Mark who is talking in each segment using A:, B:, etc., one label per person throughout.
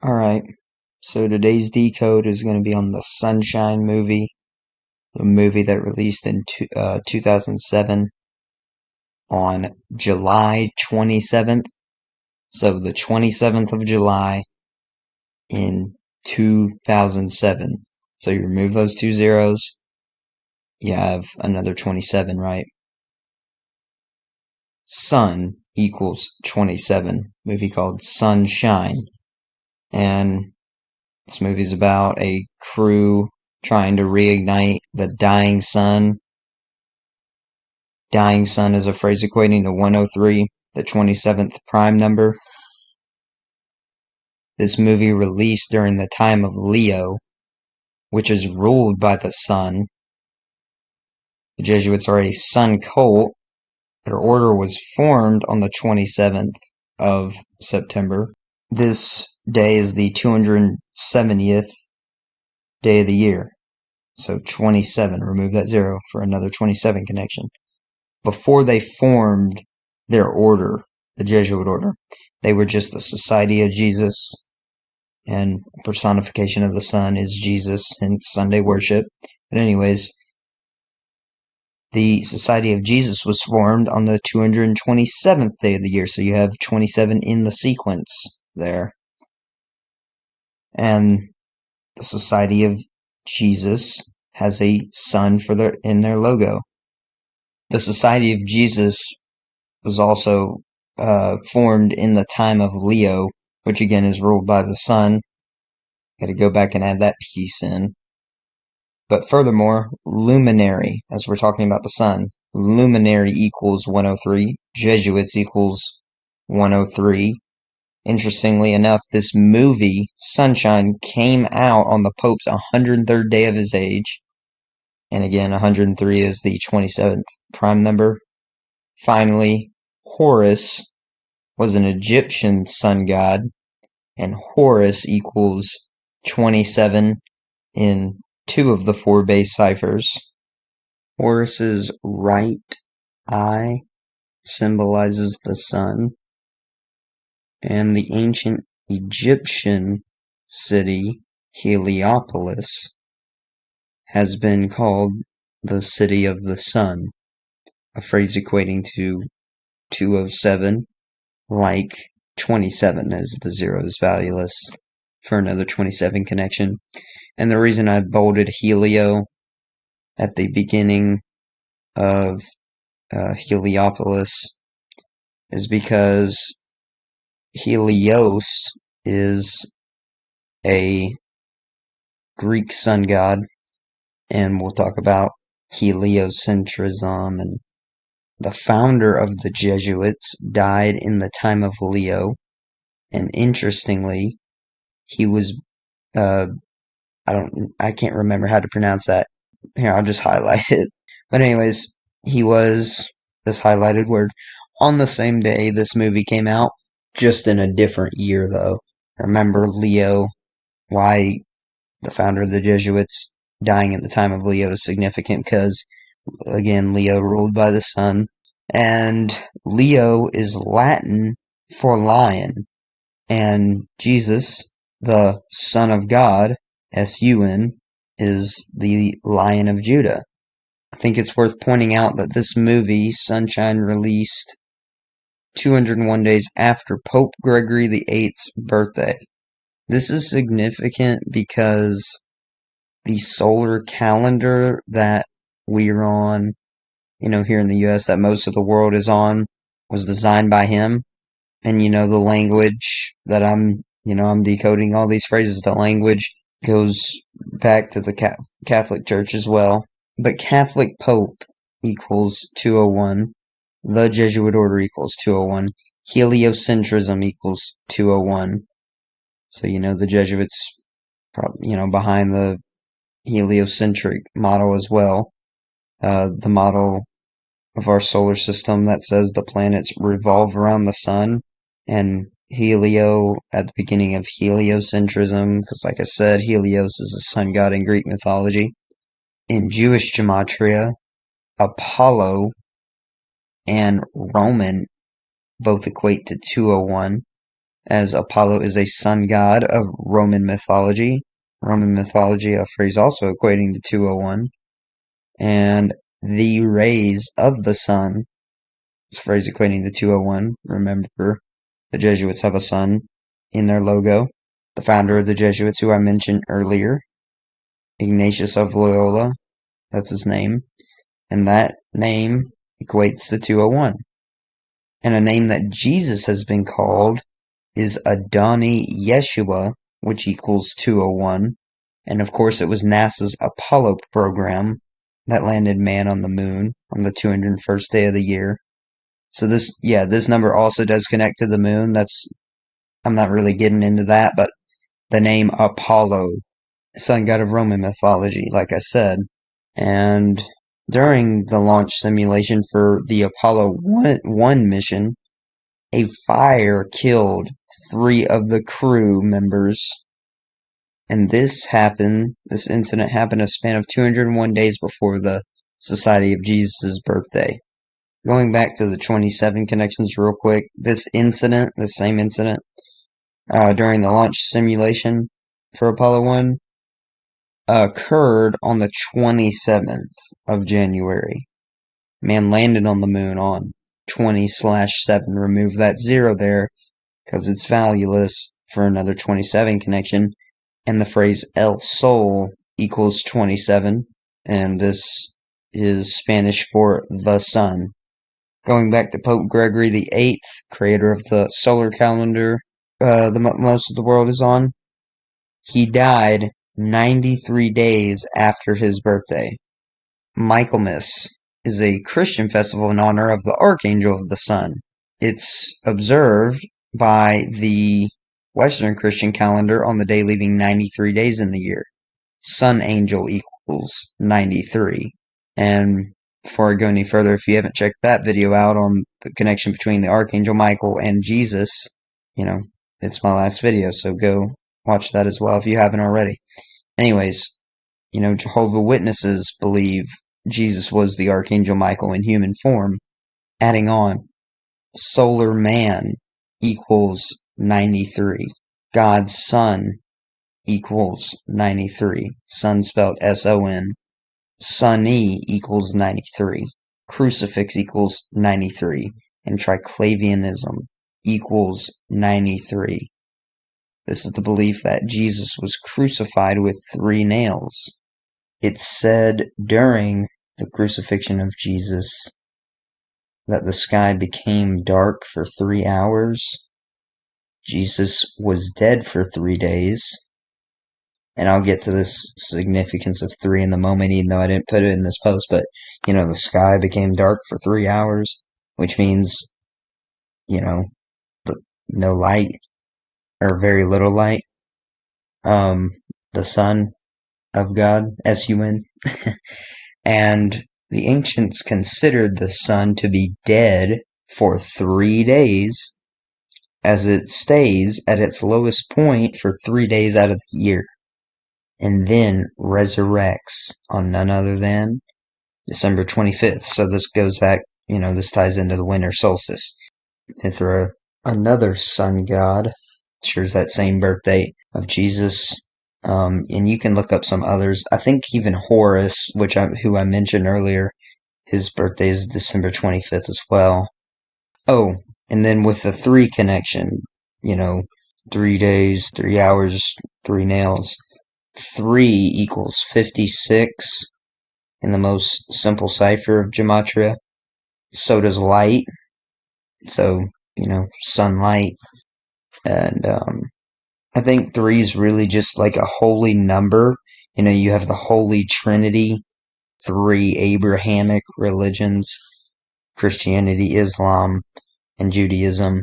A: Alright, so today's decode is going to be on the Sunshine movie, the movie that released in 2007 on July 27th. So the 27th of July in 2007. So you remove those two zeros, you have another 27, right? Sun equals 27. Movie called Sunshine. And this movie's about a crew trying to reignite the dying sun. Dying sun is a phrase equating to 103, the 27th prime number. This movie released during the time of Leo, which is ruled by the sun. The Jesuits are a sun cult. Their order was formed on the 27th of September. This day is the 270th day of the year. So 27, remove that zero for another 27 connection. Before they formed their order, the Jesuit order, they were just the Society of Jesus, and personification of the sun is Jesus in Sunday worship. But anyways, the Society of Jesus was formed on the 227th day of the year, so you have 27 in the sequence there. And the Society of Jesus has a sun in their logo. The Society of Jesus was also formed in the time of Leo, which again is ruled by the sun. Got to go back and add that piece in. But furthermore, luminary, as we're talking about the sun, luminary equals 103, Jesuits equals 103. Interestingly enough, this movie, Sunshine, came out on the Pope's 103rd day of his age. And again, 103 is the 27th prime number. Finally, Horus was an Egyptian sun god, and Horus equals 27 in two of the four base ciphers. Horus's right eye symbolizes the sun, and the ancient Egyptian city, Heliopolis, has been called the City of the Sun, a phrase equating to 207, like 27 as the zero is valueless for another 27 connection. And the reason I bolded Helio at the beginning of Heliopolis is because Helios is a Greek sun god, and we'll talk about heliocentrism, and the founder of the Jesuits died in the time of Leo, and interestingly, he was, I can't remember how to pronounce that. Here, I'll just highlight it. But anyways, he was, this highlighted word, on the same day this movie came out, just in a different year though. Remember Leo, why the founder of the Jesuits dying at the time of Leo is significant because, again, Leo ruled by the sun. And Leo is Latin for lion. And Jesus, the Son of God, S-U-N, is the Lion of Judah. I think it's worth pointing out that this movie, Sunshine, released 201 days after Pope Gregory VIII's birthday. This is significant because the solar calendar that we're on, here in the US, that most of the world is on, was designed by him. And the language that I'm decoding all these phrases, the language goes back to the Catholic Church as well. But Catholic Pope equals 201. The Jesuit Order equals 201. Heliocentrism equals 201. So, the Jesuits, behind the heliocentric model as well. The model of our solar system that says the planets revolve around the sun, and Helio at the beginning of heliocentrism, because like I said, Helios is a sun god in Greek mythology. In Jewish gematria, Apollo and Roman both equate to 201. as Apollo is a sun god of Roman mythology. Roman mythology, a phrase also equating to 201. And the rays of the sun, this phrase equating to 201. Remember, the Jesuits have a sun in their logo. The founder of the Jesuits, who I mentioned earlier, Ignatius of Loyola, that's his name. And that name equates to 201. And a name that Jesus has been called is Adoni Yeshua, which equals 201. And of course, it was NASA's Apollo program that landed man on the moon on the 201st day of the year. So this number also does connect to the moon. I'm not really getting into that, but the name Apollo, sun god of Roman mythology, like I said. And during the launch simulation for the Apollo 1 mission, a fire killed 3 of the crew members. And this incident happened a span of 201 days before the Society of Jesus' birthday. Going back to the 27 connections real quick, this same incident, during the launch simulation for Apollo 1, occurred on the 27th of January. Man landed on the moon on 20/7. Remove that 0 there, because it's valueless for another 27 connection. And the phrase El Sol equals 27, and this is Spanish for the sun. Going back to Pope Gregory the VIII, creator of the solar calendar most of the world is on, he died 93 days after his birthday. Michaelmas is a Christian festival in honor of the Archangel of the Sun. It's observed by the Western Christian calendar on the day leaving 93 days in the year. Sun Angel equals 93. And before I go any further, if you haven't checked that video out on the connection between the Archangel Michael and Jesus, it's my last video, so go watch that as well if you haven't already. Anyways, Jehovah's Witnesses believe Jesus was the Archangel Michael in human form. Adding on, solar man equals 93. God's Son equals 93. Son spelled S-O-N. Sunny equals 93. Crucifix equals 93. And Triclavianism equals 93. This is the belief that Jesus was crucified with 3 nails. It's said during the crucifixion of Jesus that the sky became dark for 3 hours. Jesus was dead for 3 days. And I'll get to this significance of 3 in the moment, even though I didn't put it in this post. But, the sky became dark for 3 hours, which means, no light, or very little light. The Son of God, S-U-N. And the ancients considered the sun to be dead for 3 days, as it stays at its lowest point for 3 days out of the year, and then resurrects on none other than December 25th. So this goes back, this ties into the winter solstice. And for another sun god, shares that same birthday of Jesus. And you can look up some others. I think even Horus, who I mentioned earlier, his birthday is December 25th as well. Oh, and then with the 3 connection, 3 days, 3 hours, 3 nails. 3 equals 56 in the most simple cipher of gematria. So does light. So, sunlight. And, I think 3 is really just like a holy number. You have the Holy Trinity, 3 Abrahamic religions, Christianity, Islam, and Judaism.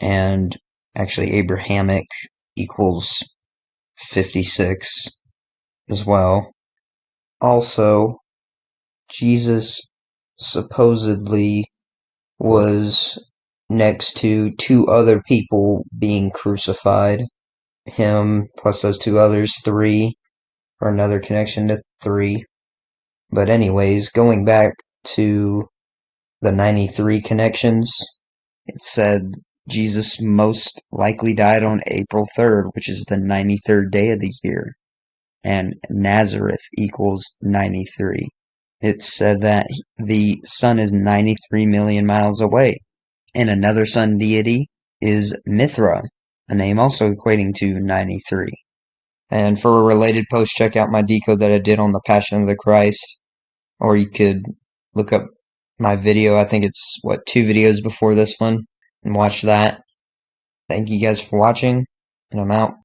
A: And actually Abrahamic equals 56 as well. Also, Jesus supposedly was next to 2 other people being crucified. Him plus those 2 others, 3, or another connection to 3. But anyways, going back to the 93 connections, it said Jesus most likely died on April 3rd, which is the 93rd day of the year. And Nazareth equals 93. It's said that the sun is 93 million miles away. And another sun deity is Mithra, a name also equating to 93. And for a related post, check out my decode that I did on the Passion of the Christ. Or you could look up my video. I think it's, 2 videos before this one, and watch that. Thank you guys for watching, and I'm out.